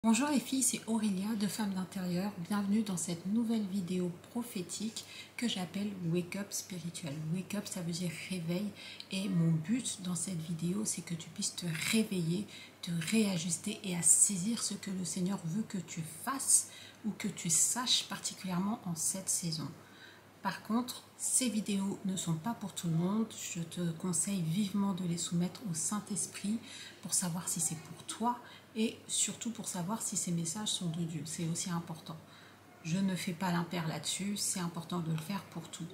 Bonjour les filles, c'est Aurélia de Femmes d'Intérieur. Bienvenue dans cette nouvelle vidéo prophétique que j'appelle Wake Up Spirituel. Wake Up, ça veut dire réveil. Et mon but dans cette vidéo, c'est que tu puisses te réveiller, te réajuster et à saisir ce que le Seigneur veut que tu fasses ou que tu saches particulièrement en cette saison. Par contre, ces vidéos ne sont pas pour tout le monde. Je te conseille vivement de les soumettre au Saint-Esprit pour savoir si c'est pour toi et surtout pour savoir si ces messages sont de Dieu. C'est aussi important. Je ne fais pas l'impair là-dessus, c'est important de le faire pour tout.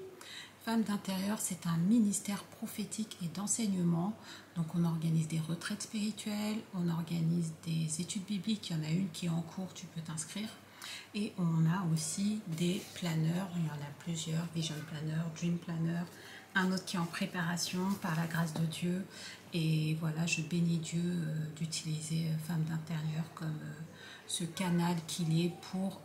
Femmes d'Intérieur, c'est un ministère prophétique et d'enseignement. Donc on organise des retraites spirituelles, on organise des études bibliques. Il y en a une qui est en cours, tu peux t'inscrire. Et on a aussi des planeurs, il y en a plusieurs, Vision Planner, Dream Planner, un autre qui est en préparation par la grâce de Dieu. Et voilà, je bénis Dieu d'utiliser Femmes d'Intérieur comme ce canal qu'il est pour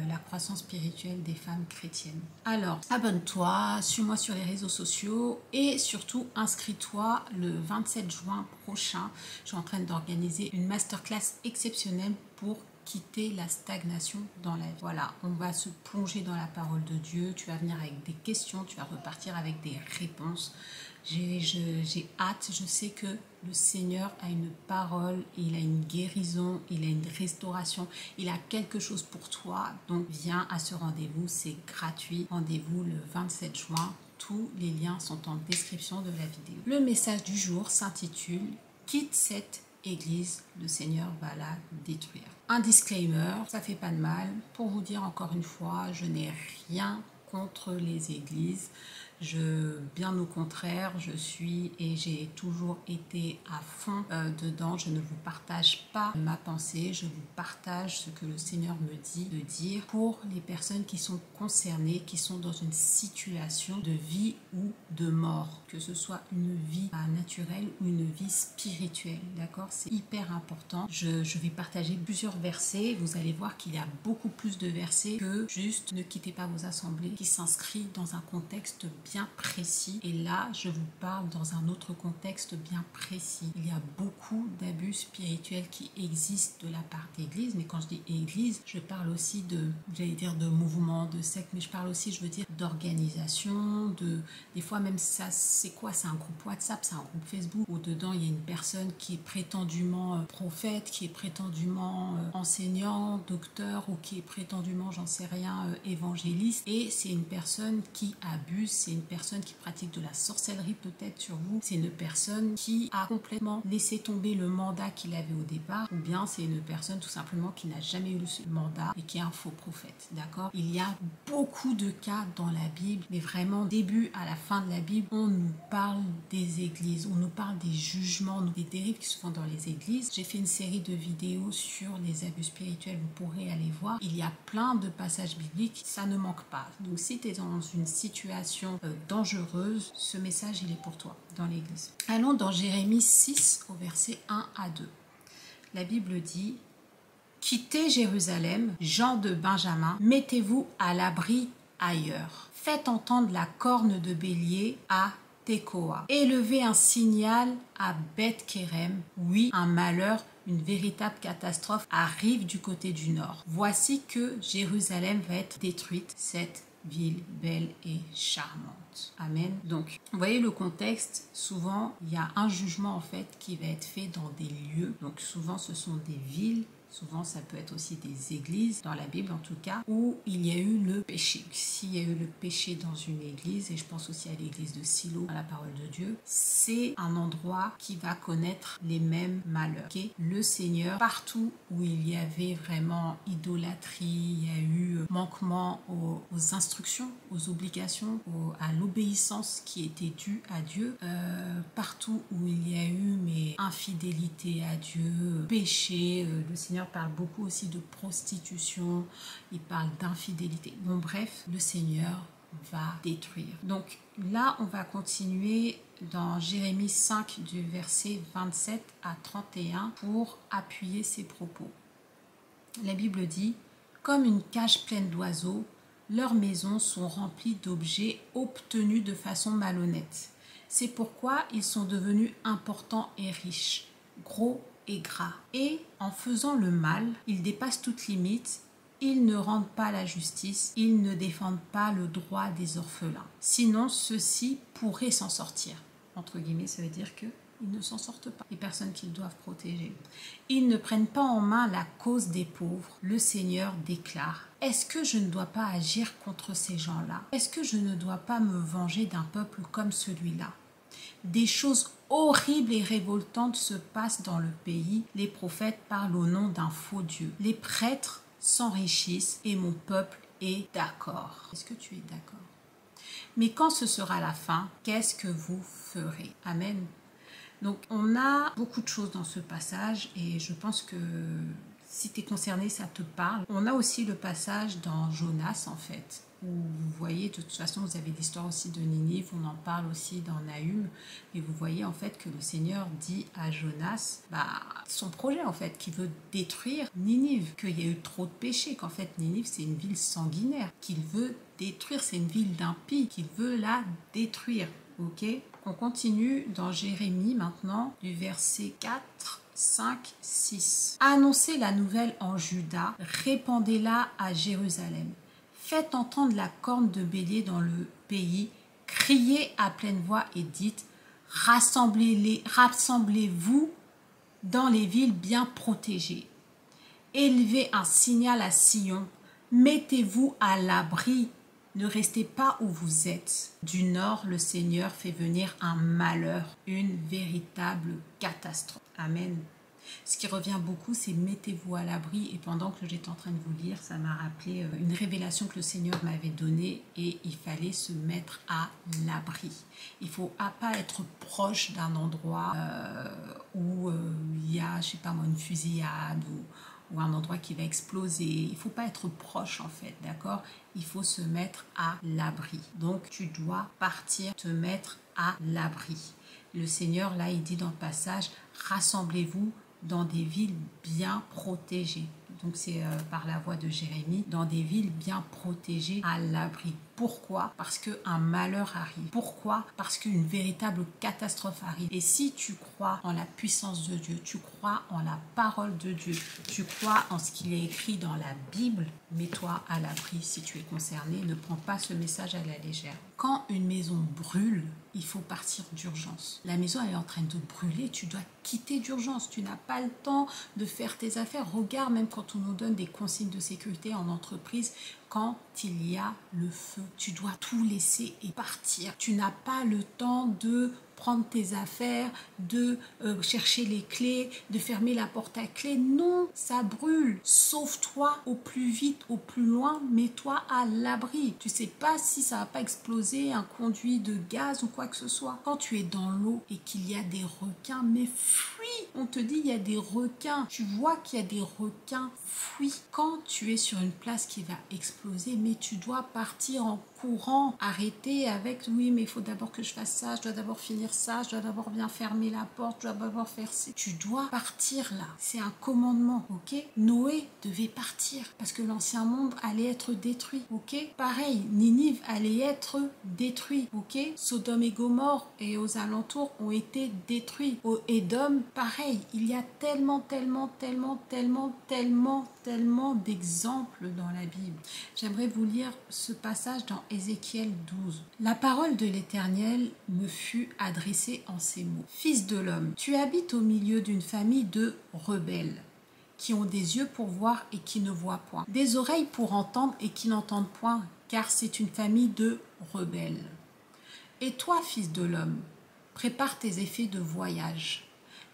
la croissance spirituelle des femmes chrétiennes. Alors, abonne-toi, suis-moi sur les réseaux sociaux et surtout inscris-toi le 27 juin prochain. Je suis en train d'organiser une masterclass exceptionnelle pour quitter la stagnation dans la vie. Voilà, on va se plonger dans la parole de Dieu. Tu vas venir avec des questions, tu vas repartir avec des réponses. J'ai hâte, je sais que le Seigneur a une parole, il a une guérison, il a une restauration, il a quelque chose pour toi. Donc viens à ce rendez-vous, c'est gratuit. Rendez-vous le 27 juin. Tous les liens sont en description de la vidéo. Le message du jour s'intitule « Quitte cette église, le Seigneur va la détruire ». Un disclaimer, ça fait pas de mal. Pour vous dire encore une fois, je n'ai rien contre les églises. Bien au contraire, je suis et j'ai toujours été à fond dedans. Je ne vous partage pas ma pensée, je vous partage ce que le Seigneur me dit de dire pour les personnes qui sont concernées, qui sont dans une situation de vie ou de mort, que ce soit une vie naturelle ou une vie spirituelle, d'accord? C'est hyper important. Je vais partager plusieurs versets. Vous allez voir qu'il y a beaucoup plus de versets que juste ne quittez pas vos assemblées, qui s'inscrit dans un contexte bien précis. Et là, je vous parle dans un autre contexte bien précis. Il y a beaucoup d'abus spirituels qui existent de la part d'église. Mais quand je dis église, je parle aussi de mouvements, de sectes, mais je parle aussi, je veux dire, d'organisation, des fois même ça, c'est quoi? C'est un groupe WhatsApp, c'est un groupe Facebook où dedans il y a une personne qui est prétendument prophète, qui est prétendument enseignant, docteur ou qui est prétendument, j'en sais rien, évangéliste. Et c'est une personne qui abuse, c'est une personne qui pratique de la sorcellerie peut-être sur vous, c'est une personne qui a complètement laissé tomber le mandat qu'il avait au départ, ou bien c'est une personne tout simplement qui n'a jamais eu ce mandat et qui est un faux prophète, d'accord? Il y a beaucoup de cas dans la Bible, mais vraiment début à la fin de la Bible, on nous parle des églises, on nous parle des jugements, des dérives qui se font dans les églises. J'ai fait une série de vidéos sur les abus spirituels, vous pourrez aller voir. Il y a plein de passages bibliques, ça ne manque pas. Donc si tu es dans une situation dangereuse, ce message il est pour toi dans l'église. Allons dans Jérémie 6 au verset 1 à 2. La Bible dit: quittez Jérusalem, gens de Benjamin, mettez-vous à l'abri ailleurs. Faites entendre la corne de bélier à Tekoa. Élevez un signal à Beth-Kérem. Oui, un malheur, une véritable catastrophe arrive du côté du nord. Voici que Jérusalem va être détruite, cette ville belle et charmante. Amen. Donc, vous voyez le contexte, souvent, il y a un jugement en fait qui va être fait dans des lieux. Donc, souvent, ce sont des villes. Souvent, ça peut être aussi des églises, dans la Bible en tout cas, où il y a eu le péché. S'il y a eu le péché dans une église, et je pense aussi à l'église de Silo, à la parole de Dieu, c'est un endroit qui va connaître les mêmes malheurs. Okay? Le Seigneur, partout où il y avait vraiment idolâtrie, il y a eu manquement aux instructions, aux obligations, à l'obéissance qui était due à Dieu, partout où il y a eu infidélité à Dieu, péché, le Seigneur parle beaucoup aussi de prostitution, il parle d'infidélité. Bon bref, le Seigneur va détruire. Donc là, on va continuer dans Jérémie 5 du verset 27 à 31 pour appuyer ses propos. La Bible dit: comme une cage pleine d'oiseaux, leurs maisons sont remplies d'objets obtenus de façon malhonnête. C'est pourquoi ils sont devenus importants et riches, gros et gras. Et en faisant le mal, ils dépassent toute limite. Ils ne rendent pas la justice, ils ne défendent pas le droit des orphelins. Sinon, ceux-ci pourraient s'en sortir. Entre guillemets, ça veut dire qu'ils ne s'en sortent pas, les personnes qu'ils doivent protéger. Ils ne prennent pas en main la cause des pauvres. Le Seigneur déclare: est-ce que je ne dois pas agir contre ces gens-là? Est-ce que je ne dois pas me venger d'un peuple comme celui-là? Des choses horribles et révoltantes se passent dans le pays. Les prophètes parlent au nom d'un faux Dieu. Les prêtres s'enrichissent et mon peuple est d'accord. Est-ce que tu es d'accord? Mais quand ce sera la fin, qu'est-ce que vous ferez? Amen. Donc on a beaucoup de choses dans ce passage et je pense que si tu es concerné, ça te parle. On a aussi le passage dans Jonas en fait, où vous voyez, de toute façon vous avez l'histoire aussi de Ninive, on en parle aussi dans Nahum, et vous voyez en fait que le Seigneur dit à Jonas, son projet en fait, qui veut détruire Ninive, qu'il y a eu trop de péchés, qu'en fait Ninive c'est une ville sanguinaire, qu'il veut détruire, c'est une ville d'impies, qu'il veut la détruire, ok? On continue dans Jérémie maintenant, du verset 4, 5, 6. Annoncez la nouvelle en Juda, répandez-la à Jérusalem. Faites entendre la corne de bélier dans le pays, criez à pleine voix et dites: rassemblez-vous dans les villes bien protégées. Élevez un signal à Sion, mettez-vous à l'abri. Ne restez pas où vous êtes. Du nord, le Seigneur fait venir un malheur, une véritable catastrophe. Amen. Ce qui revient beaucoup, c'est mettez-vous à l'abri. Et pendant que j'étais en train de vous lire, ça m'a rappelé une révélation que le Seigneur m'avait donnée et il fallait se mettre à l'abri. Il ne faut pas être proche d'un endroit où il y a, je sais pas moi, une fusillade ou un endroit qui va exploser. Il ne faut pas être proche en fait, d'accord? Il faut se mettre à l'abri. Donc tu dois partir, te mettre à l'abri. Le Seigneur, là, il dit dans le passage, rassemblez-vous dans des villes bien protégées. Donc c'est par la voix de Jérémie, dans des villes bien protégées, à l'abri. Pourquoi? Parce qu'un malheur arrive. Pourquoi? Parce qu'une véritable catastrophe arrive. Et si tu crois en la puissance de Dieu, tu crois en la parole de Dieu, tu crois en ce qu'il est écrit dans la Bible, mets-toi à l'abri si tu es concerné. Ne prends pas ce message à la légère. Quand une maison brûle, il faut partir d'urgence. La maison elle est en train de brûler, tu dois quitter d'urgence. Tu n'as pas le temps de faire tes affaires. Regarde, même quand on nous donne des consignes de sécurité en entreprise, quand il y a le feu, tu dois tout laisser et partir. Tu n'as pas le temps de prendre tes affaires, de chercher les clés, de fermer la porte à clé. Non, ça brûle. Sauve-toi au plus vite, au plus loin, mets-toi à l'abri. Tu sais pas si ça va pas exploser, un conduit de gaz ou quoi que ce soit. Quand tu es dans l'eau et qu'il y a des requins, mais fuis. On te dit il y a des requins. Tu vois qu'il y a des requins, fuis. Quand tu es sur une place qui va exploser, mais tu dois partir en courant, arrêter avec oui mais il faut d'abord que je fasse ça, je dois d'abord finir ça, je dois d'abord bien fermer la porte, je dois d'abord faire ça. Tu dois partir là, c'est un commandement, ok? Noé devait partir parce que l'ancien monde allait être détruit, ok? Pareil, Ninive allait être détruit, ok? Sodome et Gomorrhe et aux alentours ont été détruits. Au Édom, pareil, il y a tellement d'exemples dans la Bible. J'aimerais vous lire ce passage dans Ézéchiel 12. La parole de l'Éternel me fut adressée en ces mots. Fils de l'homme, tu habites au milieu d'une famille de rebelles, qui ont des yeux pour voir et qui ne voient point, des oreilles pour entendre et qui n'entendent point, car c'est une famille de rebelles. Et toi, fils de l'homme, prépare tes effets de voyage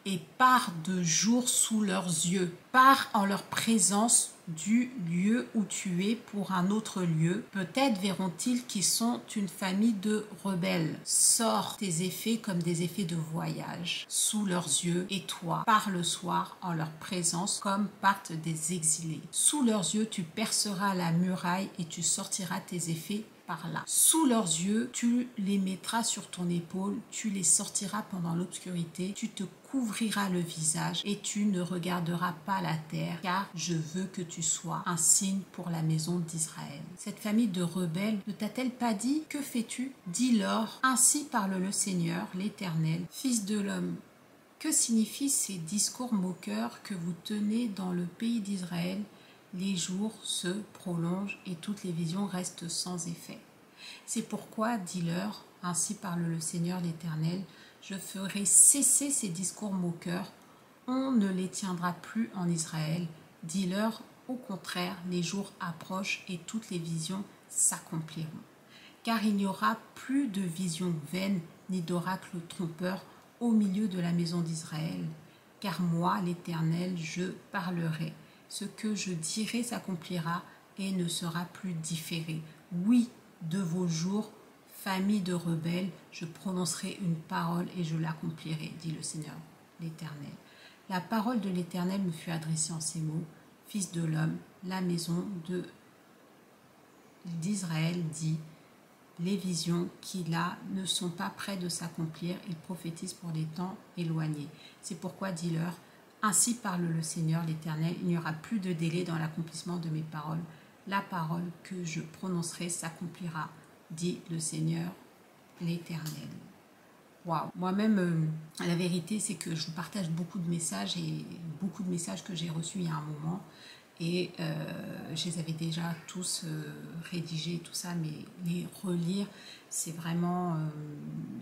et pars de jour sous leurs yeux. Pars en leur présence du lieu où tu es pour un autre lieu. Peut-être verront-ils qu'ils sont une famille de rebelles. Sors tes effets comme des effets de voyage sous leurs yeux et toi, pars le soir en leur présence comme partent des exilés. Sous leurs yeux, tu perceras la muraille et tu sortiras tes effets par là. Sous leurs yeux, tu les mettras sur ton épaule, tu les sortiras pendant l'obscurité, tu te couvriras le visage et tu ne regarderas pas la terre, car je veux que tu sois un signe pour la maison d'Israël. Cette famille de rebelles ne t'a-t-elle pas dit? Que fais-tu? Dis-leur, ainsi parle le Seigneur, l'Éternel, fils de l'homme. Que signifient ces discours moqueurs que vous tenez dans le pays d'Israël? Les jours se prolongent et toutes les visions restent sans effet. C'est pourquoi, dis-leur, ainsi parle le Seigneur l'Éternel, je ferai cesser ces discours moqueurs, on ne les tiendra plus en Israël. Dis-leur, au contraire, les jours approchent et toutes les visions s'accompliront. Car il n'y aura plus de visions vaines ni d'oracles trompeurs au milieu de la maison d'Israël. Car moi, l'Éternel, je parlerai. Ce que je dirai s'accomplira et ne sera plus différé. Oui, de vos jours, famille de rebelles, je prononcerai une parole et je l'accomplirai, dit le Seigneur, l'Éternel. La parole de l'Éternel me fut adressée en ces mots. Fils de l'homme, la maison d'Israël dit, les visions qui là ne sont pas près de s'accomplir, ils prophétisent pour des temps éloignés. C'est pourquoi dis-leur, ainsi parle le Seigneur l'Éternel, il n'y aura plus de délai dans l'accomplissement de mes paroles. La parole que je prononcerai s'accomplira, dit le Seigneur l'Éternel. Waouh. Moi-même, la vérité, c'est que je vous partage beaucoup de messages et beaucoup de messages que j'ai reçus il y a un moment. Et je les avais déjà tous rédigés, tout ça, mais les relire, c'est vraiment,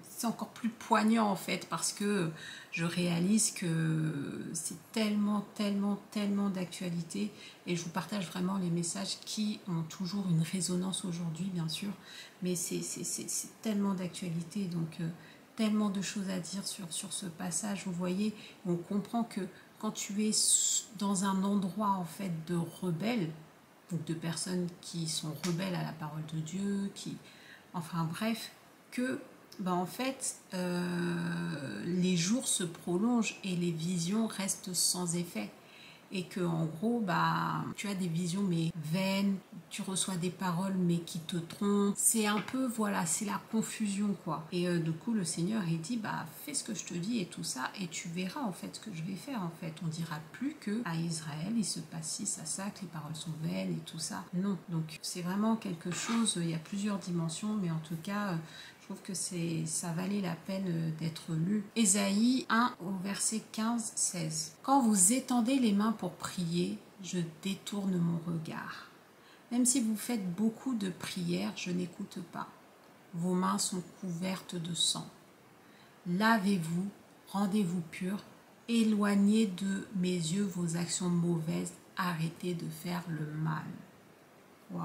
c'est encore plus poignant en fait, parce que je réalise que c'est tellement, tellement, tellement d'actualité, et je vous partage vraiment les messages qui ont toujours une résonance aujourd'hui, bien sûr, mais c'est tellement d'actualité, donc tellement de choses à dire sur ce passage. Vous voyez, on comprend que quand tu es dans un endroit en fait de rebelles, donc de personnes qui sont rebelles à la parole de Dieu, enfin bref, que en fait les jours se prolongent et les visions restent sans effet. Et que en gros tu as des visions mais vaines, tu reçois des paroles mais qui te trompent, c'est un peu, voilà, c'est la confusion quoi. Et du coup le Seigneur il dit fais ce que je te dis et tout ça, et tu verras en fait ce que je vais faire. En fait on dira plus que à Israël il se passe ci, ça, que les paroles sont vaines et tout ça, non. Donc c'est vraiment quelque chose, il y a plusieurs dimensions, mais en tout cas je trouve que ça valait la peine d'être lu. Ésaïe 1 au verset 15-16. Quand vous étendez les mains pour prier, je détourne mon regard. Même si vous faites beaucoup de prières, je n'écoute pas. Vos mains sont couvertes de sang. Lavez-vous, rendez-vous purs, éloignez de mes yeux vos actions mauvaises, arrêtez de faire le mal. Wow.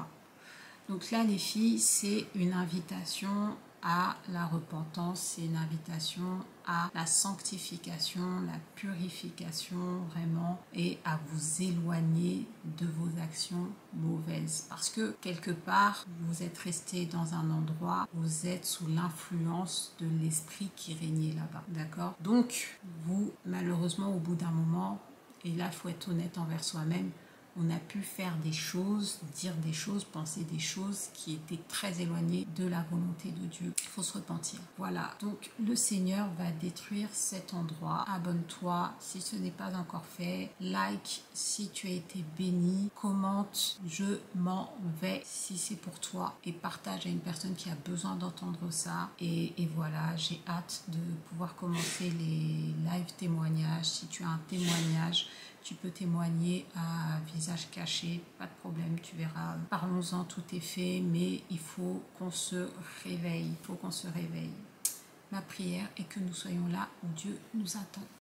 Donc là les filles, c'est une invitation à la repentance, c'est une invitation à la sanctification, la purification vraiment, et à vous éloigner de vos actions mauvaises. Parce que quelque part, vous êtes resté dans un endroit, vous êtes sous l'influence de l'esprit qui régnait là-bas, d'accord? Donc, vous, malheureusement, au bout d'un moment, et là, il faut être honnête envers soi-même, on a pu faire des choses, dire des choses, penser des choses qui étaient très éloignées de la volonté de Dieu. Il faut se repentir. Voilà, donc le Seigneur va détruire cet endroit. Abonne-toi si ce n'est pas encore fait. Like si tu as été béni. Commente, je m'en vais si c'est pour toi. Et partage à une personne qui a besoin d'entendre ça. Et voilà, j'ai hâte de pouvoir commencer les live témoignages. Si tu as un témoignage, tu peux témoigner à visage caché, pas de problème, tu verras. Parlons-en, tout est fait, mais il faut qu'on se réveille. Il faut qu'on se réveille. Ma prière est que nous soyons là où Dieu nous attend.